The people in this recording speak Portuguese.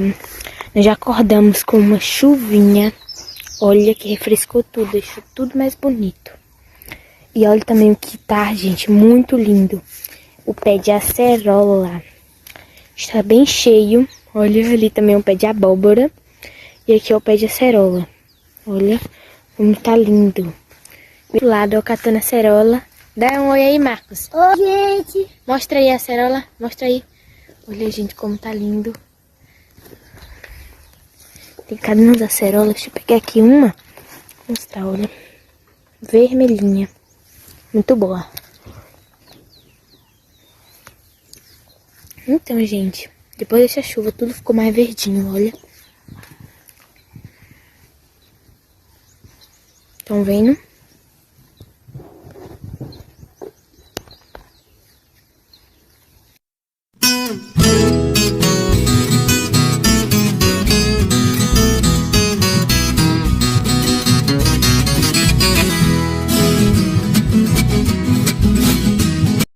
Nós já acordamos com uma chuvinha. Olha que refrescou tudo, deixou tudo mais bonito. E olha também o que tá, gente, muito lindo. O pé de acerola. Está bem cheio. Olha ali também o pé de abóbora. E aqui é o pé de acerola. Olha como tá lindo. Do lado, eu catando a acerola. Dá um oi aí, Marcos. Oi, gente. Mostra aí a acerola. Mostra aí. Olha, gente, como tá lindo. Tem cada uma das acerolas. Deixa eu pegar aqui uma. Vou mostrar, olha. Vermelhinha. Muito boa. Então, gente, depois dessa chuva, tudo ficou mais verdinho, olha. Estão vendo?